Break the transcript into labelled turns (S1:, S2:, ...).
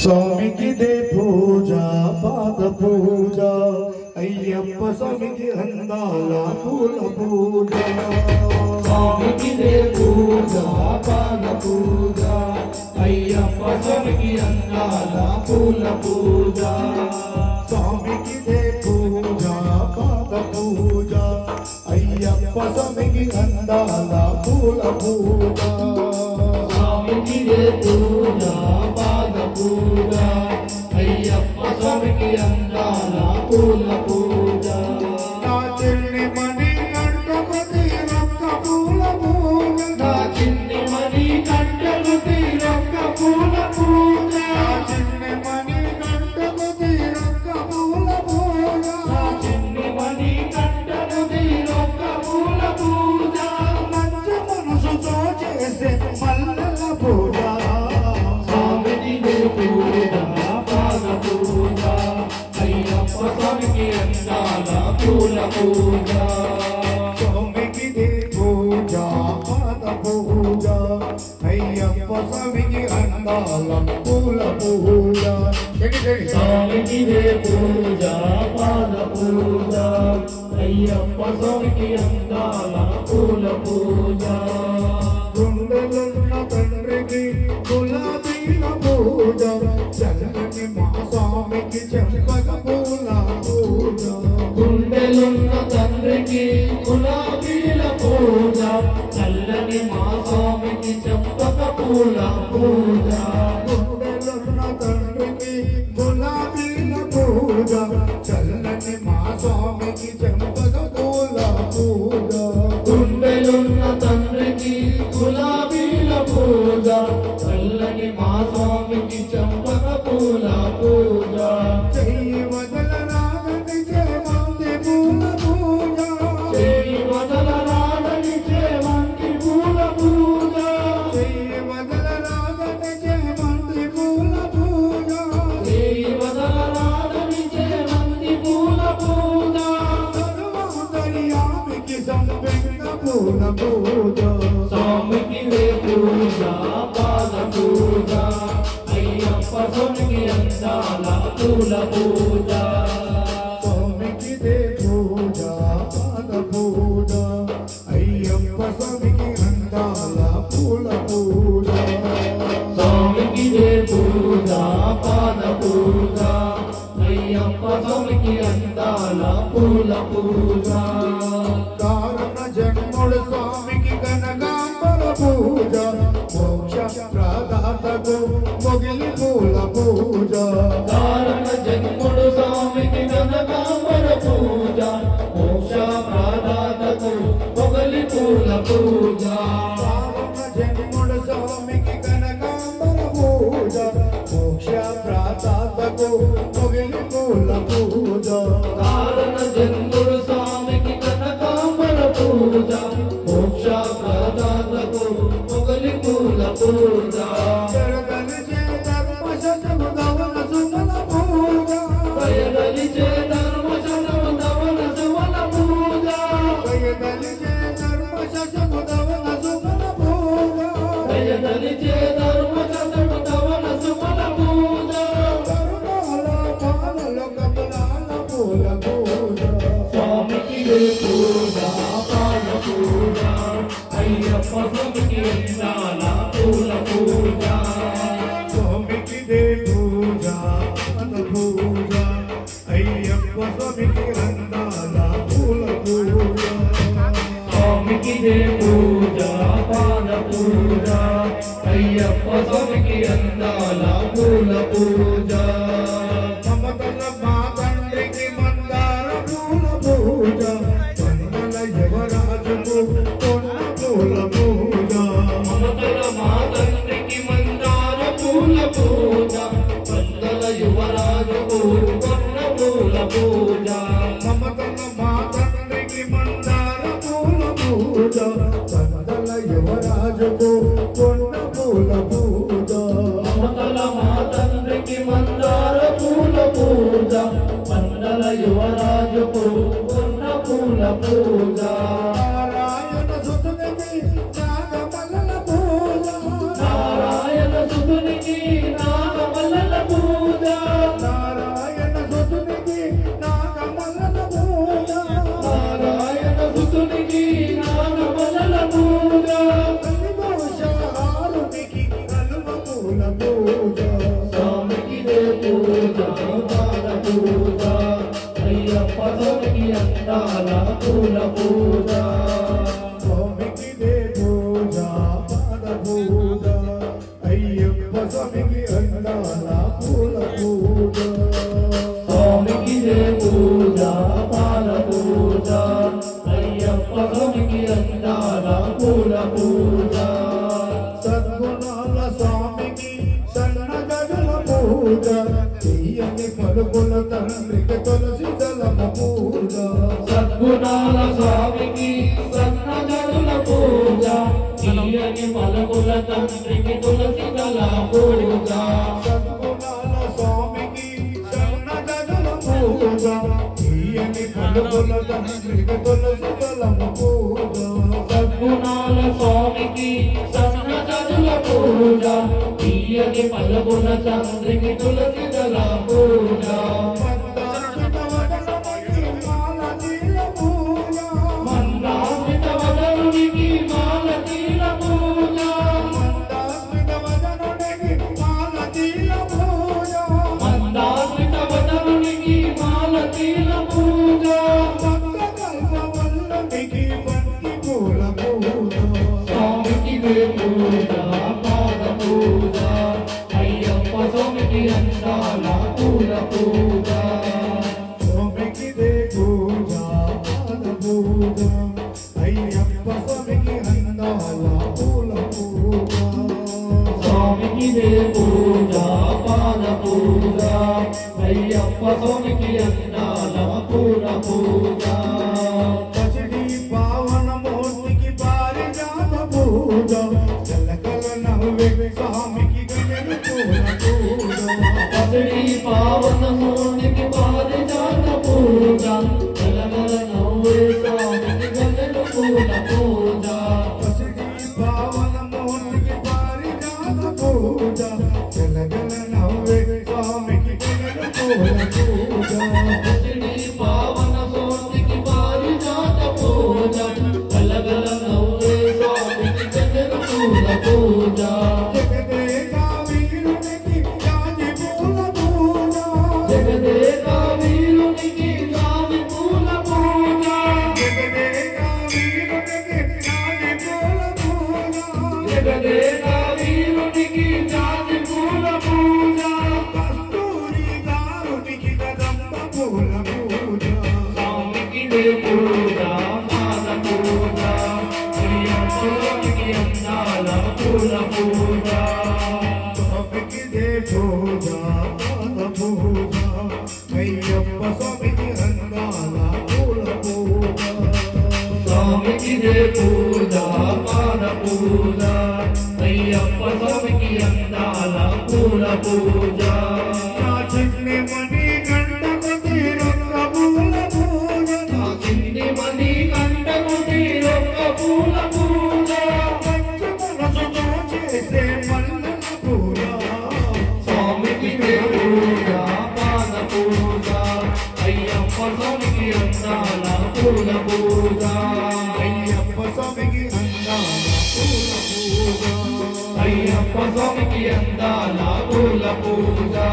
S1: స్వామికి దే పూజ పాద పూజ అయ్యప్ప స్వామికి అందాల పూల పూజ
S2: స్వామికి దే పూజ పాద పూజ అయ్యప్ప స్వామికి అందాల పూల పూజ
S1: స్వామికి దే పూజ పాద పూజ అయ్యప్ప స్వామికి అందాల పూల పూజ
S2: స్వామికి దే పూజ పాద పూజ అయ్యప్ప స్వామికి అందాల పూల పూజ
S1: నా చిన్ని మణి కంఠపతి రొక్క పూల పూజ
S2: నా చిన్ని మణి కంఠపతి రొక్క పూల పూజ
S1: నా చిన్ని మణి కంఠపతి రొక్క పూల పూజ
S2: నా చిన్ని మణి కంఠపతి రొక్క పూల పూజ
S1: మంచి మనసుతో చేసే మల్లెల పూజ
S2: స్వామికి దే పూజ పాద పూజ అయ్యప్ప స్వామికి అందాల పూల పూజ
S1: స్వామికి దే పూజ పాద పూజ అయ్యప్ప స్వామికి అందాల పూల పూజ
S2: స్వామికి దే పూజ పాద పూజ అయ్యప్ప స్వామికి అందాల పూల పూజ
S1: గుండెలున్న తండ్రికి గులాబీల పూజ చల్లని మా స్వామికి చెంపక పూల పూజ
S2: గుండెలున్న తండ్రికి గులాబీల పూజ చల్లని మా స్వామికి చంపక పూల పూజ
S1: గుండెలున్న తండ్రికి గులాబీల పూజ చల్లని మా స్వామికి చెంపక పూల పూజ
S2: గుండెలున్న తండ్రికి గులాబీల పూజ చల్లని మా స్వామికి చంపక పూల పూజ
S1: చెయ్యి వదలరాదని చేమంతి పూల పూజ
S2: చేయి వదలరాదని చేమంతి పూల పూజ
S1: చెయ్యి వదలరాదని చేమంతి పూల పూజ
S2: చేయి వదలరాదని చేమంతి పూల పూజ
S1: సర్వాంతర్యామికి సంపెంగ పూల పూజ
S2: స్వామికి దే పూజ పాద పూజ అయ్యప్ప స్వామికి అందాల పూల పూజ
S1: స్వామికి దే పూజ పాద పూజ అయ్యప్ప స్వామికి అందాల పూల పూజ
S2: స్వామికి దే పూజ పాద పూజ అయ్యప్ప స్వామికి అందాల పూల పూజ
S1: కారణ జన్ముడు స్వామికి కనకాంబర పూజ మోక్ష ప్రదాతకు మొగిలి పూల పూజ
S2: కారణ జన్ముడు స్వామికి కనకాంబర పూజ మోక్ష ప్రదాతకు మొగలి పూల పూజ
S1: కారణ జన్ముడు స్వామికి కనకాంబర పూజ మోక్ష ప్రదాతకు మొగిలి పూల పూజ
S2: కారణ జన్ముడు స్వామికి కనకాంబర పూజ మోక్ష ప్రదాతకు మొగలి పూల పూజ
S1: జరగలిచే ధర్మ శతము ధవన సుమల పూజ
S2: దయదలిచే ధర్మ శతము ధవన సుమల పూజ
S1: దయదలిచే ధర్మ శతము ధవన సుమల పూజ
S2: దయదలిచే ధర్మ శతము ధవన సుమల పూజ
S1: కరుణాల పాలల కమలాల పూల పూజ
S2: స్వామికి దే పూజ పాద పూజ అయ్యప్ప స్వామికి అందాల పూల పూజ
S1: స్వామికి దే పూజ పాద పూజ అయ్యప్ప స్వామికి అందాల పూల పూజ
S2: స్వామికి దే పూజ పాద పూజ అయ్యప్ప స్వామికి అందాల పూల పూజ
S1: మమతల మా తండ్రికి మందార పూల పూజ వందల యువరాజుకు కొన్న పూల పూజ
S2: మమతల మా తండ్రికి మందార పూల పూజ వందల యువరాజుకు కొన్న పూల పూజ
S1: మమతల మా తండ్రికి మందార పూల పూజ వందల యువరాజుకు కొన్న పూల పూజ
S2: మమతల మా తండ్రికి మందార పూల పూజ వందల యువరాజుకు కొన్న పూల పూజ
S1: నారాయణ సుతునికి నాగమల్లల పూజ
S2: నారాయణ సుతునికి నాగమల్లల పూజ అందాల పూల పూజ
S1: స్వామికి దే పూజ పాద పూజ అయ్యప్ప స్వామికి అందాల పూల పూజ
S2: స్వామికి దే పూజ పాద పూజ అయ్యప్ప స్వామికి అందాల పూల పూజ
S1: సద్గుణాల స్వామికి సన్నగల పూజ తీయని పలుకుల తండ్రికి తులసి దళమ పూజ
S2: సద్గుణాల స్వామికి సన్నజనుల పూజ తీయని పలుకుల తండ్రికి తులసి దళ పూజ
S1: సద్గుణాల స్వామికి సన్నగల పూజ తీయని పలుకుల తండ్రికి తులసి దళమ పూజ
S2: సద్గుణాల స్వామికి సన్నజనుల పూజ తీయని పలుకుల తండ్రికి తులసి దళ పూజ మందాస్మిత వదనునికి మాలతీల పూజ మందాస్మిత వదనునికి మాలతీల పూజ స్వామికి దే పూజ పాద పూజ అయ్యప్ప స్వామికి అందాల పూల పూజ
S1: స్వామికి దే పూజ పాద పూజ అయ్యప్ప స్వామికి అందాల పూల పూజ
S2: స్వామికి దే పూజ పాద పూజ అయ్యప్ప స్వామికి అందాల పూల పూజ
S1: పసిడి పావన మూర్తికి పారిజాత పూజ జలకల నవ్వే స్వామికి గణెలు పూల పూజ
S2: పసిడి పావన మూర్తికి పారిజాత పూజ జలగల నవ్వే స్వామికి గణెలు పూల పూజ
S1: పసిడి పావన మూర్తికి పారిజాత పూజ జలకల నవ్వే స్వామికి గణెలు పూల పూజ
S2: పసిడి పావన మూర్తికి పారిజాత పూజ జలగల నవ్వే స్వామికి గణెలు పూల పూజ
S1: జగదేక వీరునికి జాజి పూల పూజ
S2: జగదేక వీరునికి జాజి పూల పూజ
S1: జగదేక వీరునికి జాజి పూల పూజ
S2: జగదేక వీరునికి జాజి పూల పూజ
S1: కస్తూరి దారునికి కదంబ పూల పూజ
S2: స్వామికి దే పూజ పాద పూజ అయ్యప్ప స్వామికి అందాల పూల పూజ
S1: స్వామికి దే పూజ పాద పూజ అయ్యప్ప స్వామికి అందాల పూల పూజ
S2: స్వామికి దే పూజ పాద పూజ అయ్యప్ప స్వామికి అందాల పూల పూజ
S1: నా చిన్ని మణి గంటకు తీరొక్క పూల పూజ
S2: నా చిన్ని మణి కంటకు తీరొక్క పూల పూజ
S1: మంచి మనసుతో చేసే మల్లెల పూల
S2: స్వామికి దే పూజ పాద పూజ అయ్యప్ప స్వామికి అందాల పూల పూజ
S1: అయ్యప్ప స్వామికి అందాల పూల పూజ
S2: అయ్యప్ప స్వామికి అందాల పూల పూజ